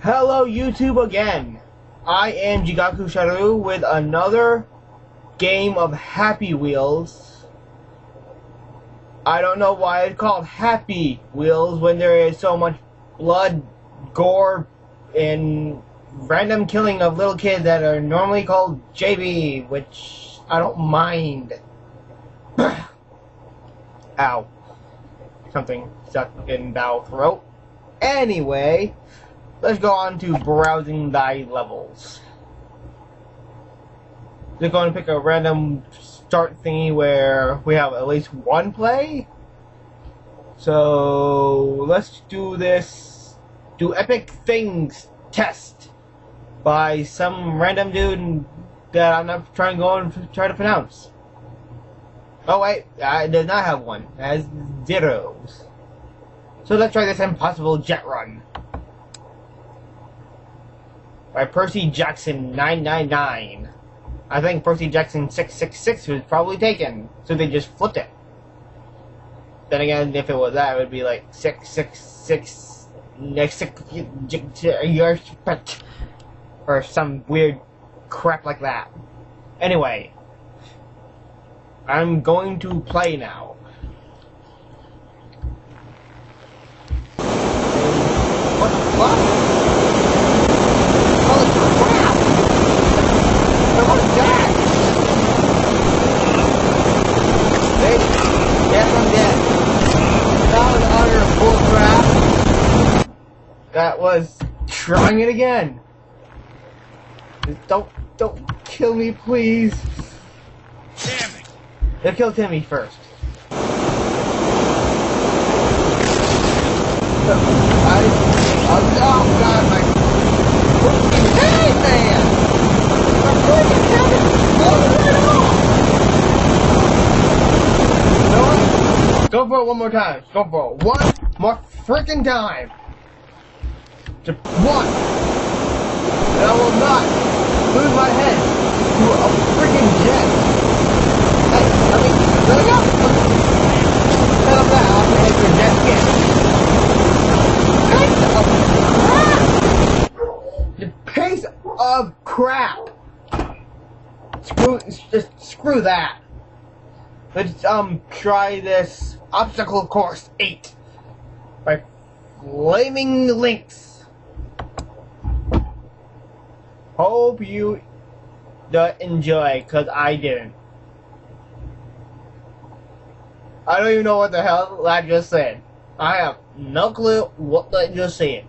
Hello YouTube again. I am Jigaku Sharu with another game of Happy Wheels. I don't know why it's called Happy Wheels when there is so much blood, gore, and random killing of little kids that are normally called JB, which I don't mind. Ow. Something stuck in Bal's throat. Anyway, let's go on to browsing thy levels. Just going to pick a random start thingy where we have at least one play. So let's do this. Do epic things test by some random dude that I'm not trying to go and try to pronounce. Oh wait, I did not have one. It has zeros. So let's try this impossible jet run. By Percy Jackson 999. I think Percy Jackson 666 was probably taken, so they just flipped it. Then again, if it was that, it would be like 666 or some weird crap like that. Anyway, I'm going to play now. What the fuck? Holy crap! What is that? Yes, I'm dead. That was utter bull crap. That was trying it again. Don't kill me, please. Damn it! They'll kill Timmy first. Oh god, my hey man! My freaking cabin blows right off! Go for it one more time. Go for it one more freaking time. Just one. And I will not lose my head to a freaking jet. Hey, I mean, let me go. Tell them that. I'll take your jet again. The piece of crap. Screw that. Let's try this obstacle course 8 by Flaming Links. Hope you enjoy, cause I didn't. I don't even know what the hell I just said. I have no clue what I just said.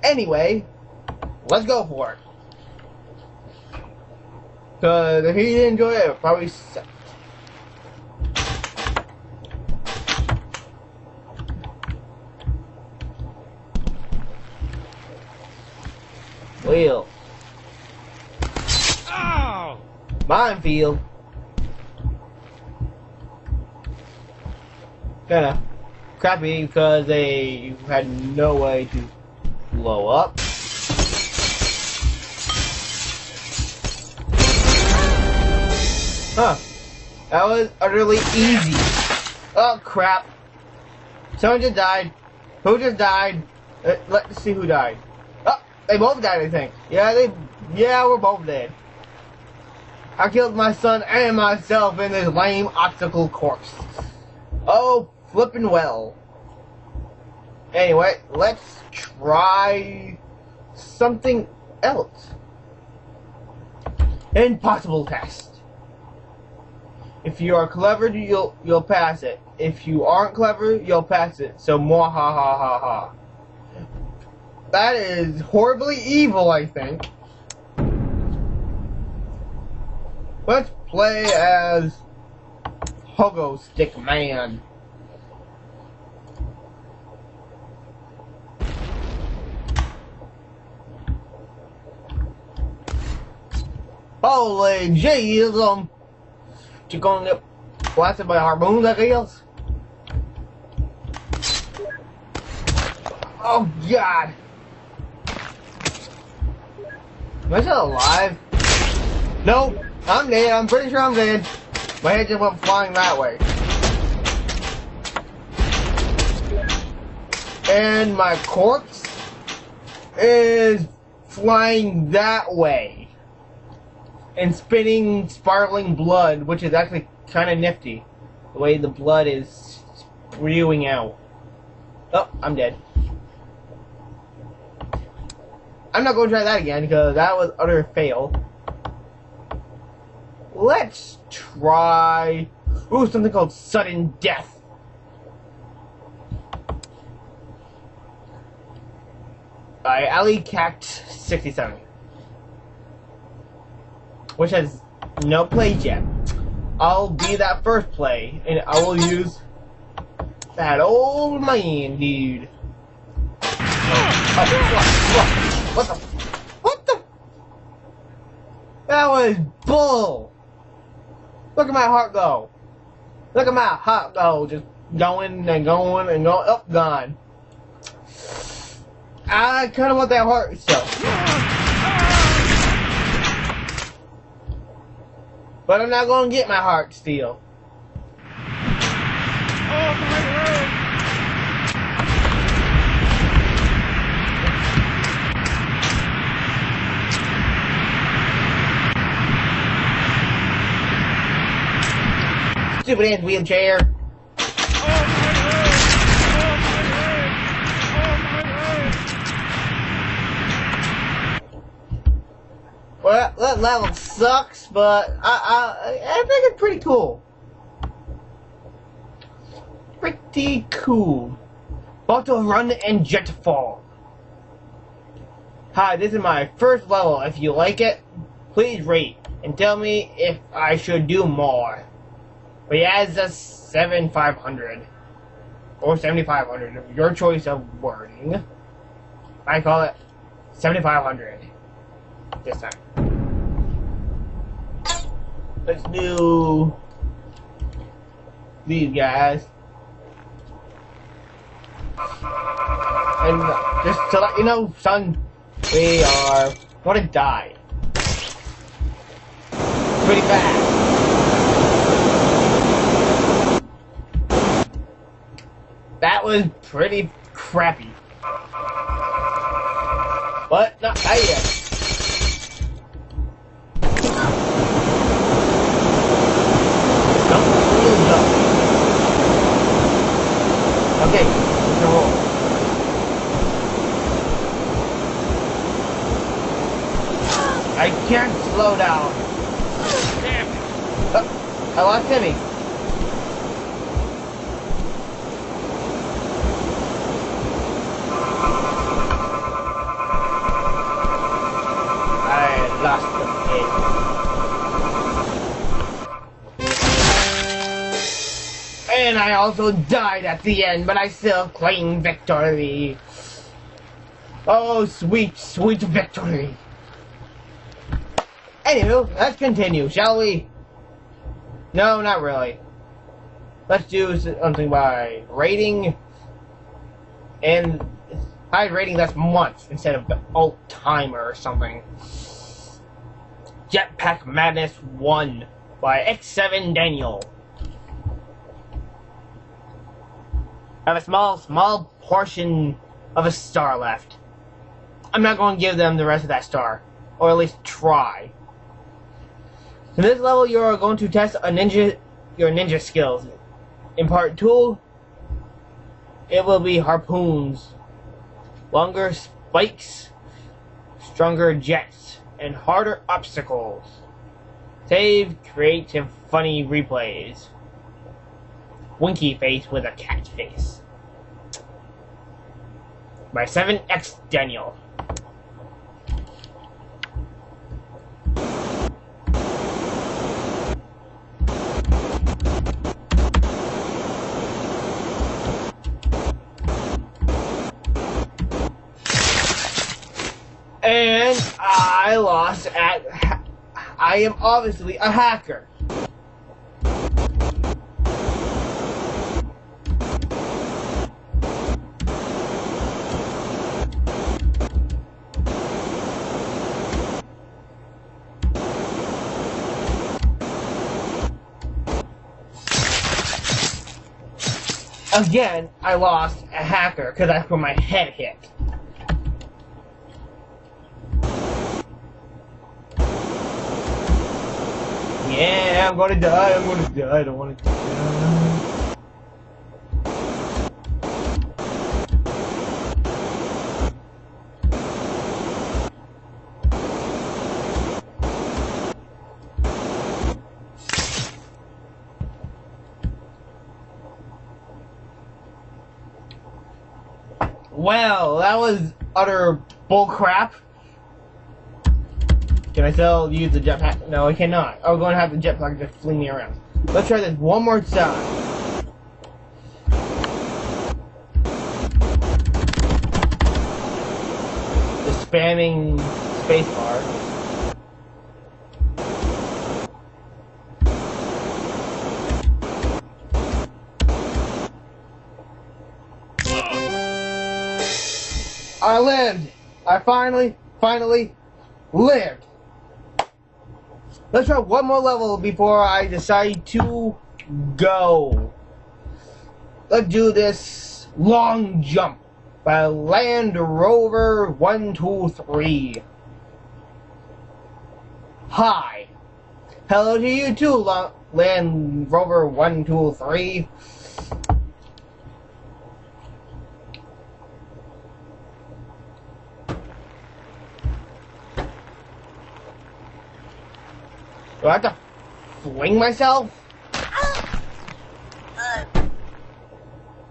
Anyway, let's go for it. Cause if he didn't enjoy it, it probably sucked. Wheel. Oh! Minefield. Kinda crappy because they had no way to blow up. Huh. That was utterly easy. Oh crap. Someone just died. Who just died? Let's see who died. Oh, they both died, I think. Yeah, we're both dead. I killed my son and myself in this lame obstacle course. Oh, flippin' well. Anyway, let's try something else. Impossible test. If you are clever, you'll pass it. If you aren't clever, you'll pass it. So more ha ha ha ha. That is horribly evil, I think. Let's play as Hogo Stick Man. Holy jeez, you're gonna get blasted by harpoons, I guess? Oh god! Am I still alive? Nope, I'm dead. I'm pretty sure I'm dead. My head just went flying that way. And my corpse is flying that way and spitting sparkling blood, which is actually kind of nifty. The way the blood is spewing out. Oh, I'm dead. I'm not going to try that again because that was utter fail. Let's try something called sudden death. By Ali Cact 67, which has no plays yet. I'll be that first play, and I will use that old man, dude. Oh, what the? What the? That was bull. Look at my heart go. Look at my heart go. Just going and going and going. Oh, gone. I kind of want that heart still. But I'm not going to get my heart still. Oh, my leg! Stupid ass wheelchair. Well, that level sucks, but I think it's pretty cool. Pretty cool. Balto Run and Jetpack. Hi, this is my first level. If you like it, please rate and tell me if I should do more. But yeah, it's a 7,500 or 7,500, your choice of wording. I call it 7,500 this time. Let's do these guys. And just to let you know, son, we are gonna die. Pretty bad. That was pretty crappy. But not yet. Okay, let's roll. I can't slow down. Damn it! Oh, I lost Timmy. I lost the game. And I also died at the end, but I still claim victory. Oh, sweet, sweet victory. Anywho, let's continue, shall we? No, not really. Let's do something by rating. And high rating, that's months instead of the alt timer or something. Jetpack Madness 1 by X7 Daniel. I have a small portion of a star left. I'm not going to give them the rest of that star, or at least try. In this level, you are going to test your ninja skills. In part 2, it will be harpoons, longer spikes, stronger jets, and harder obstacles. Save creative, funny replays. Winky face with a cat face. By 7X Daniel. And I lost at... I am obviously a hacker. Again, I lost a hacker because that's where my head hit. Yeah, I'm gonna die, I'm gonna die, I don't wanna die. Well, that was utter bullcrap. Can I still use the jetpack? No, I cannot. I'm going to have the jetpack just fling me around. Let's try this one more time. The spamming spacebar. I lived! I finally lived! Let's try one more level before I decide to go. Let's do this long jump by Land Rover 123. Hi. Hello to you too, Land Rover 123. Do I have to fling myself?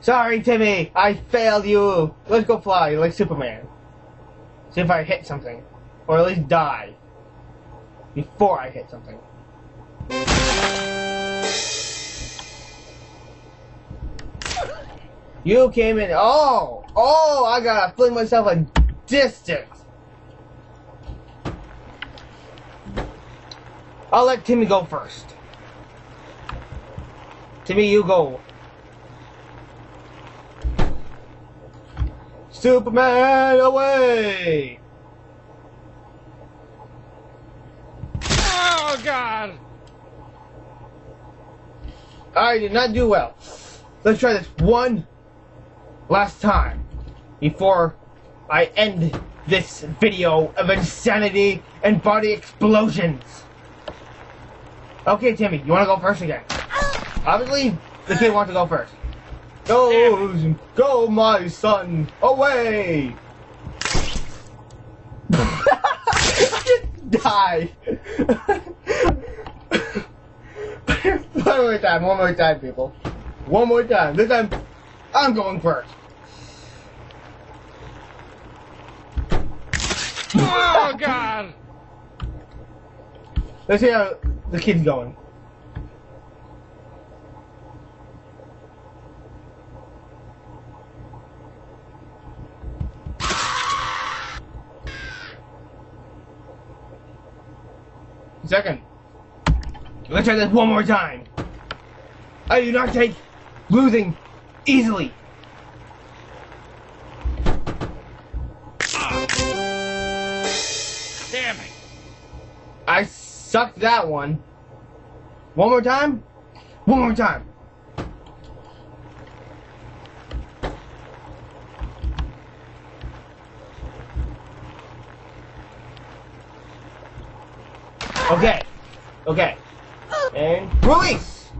Sorry, Timmy. I failed you. Let's go fly like Superman. See if I hit something. Or at least die. Before I hit something. You came in. Oh! Oh! I gotta fling myself a distance. I'll let Timmy go first. Timmy, you go. Superman away! Oh, God! I did not do well. Let's try this one last time before I end this video of insanity and body explosions. Okay, Timmy, you want to go first again? Obviously, the kid wants to go first. Go, my son, away! I just died. One more time, people. One more time. This time, I'm going first. Oh, God! Let's see how the kid's going. Second. Let's try this one more time. I do not take losing easily. Damn it! I sucked that one. One more time? One more time. Okay. Okay. And release!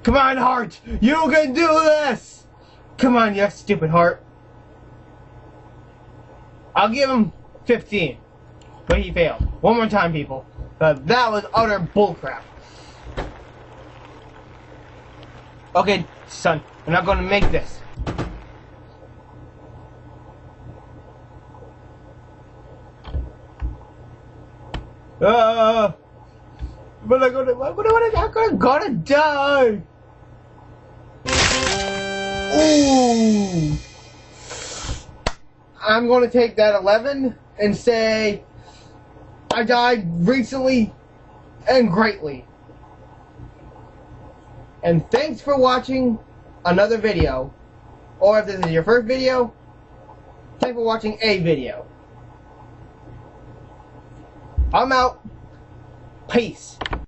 Come on, Heart! You can do this! Come on, you stupid Heart. I'll give him 15. But he failed. One more time, people. That was utter bullcrap. Okay, son. We're not gonna make this. But I'm gonna die. Ooh. I'm gonna take that 11 and say I died recently and greatly. And thanks for watching another video. Or if this is your first video, thanks for watching a video. I'm out. Peace.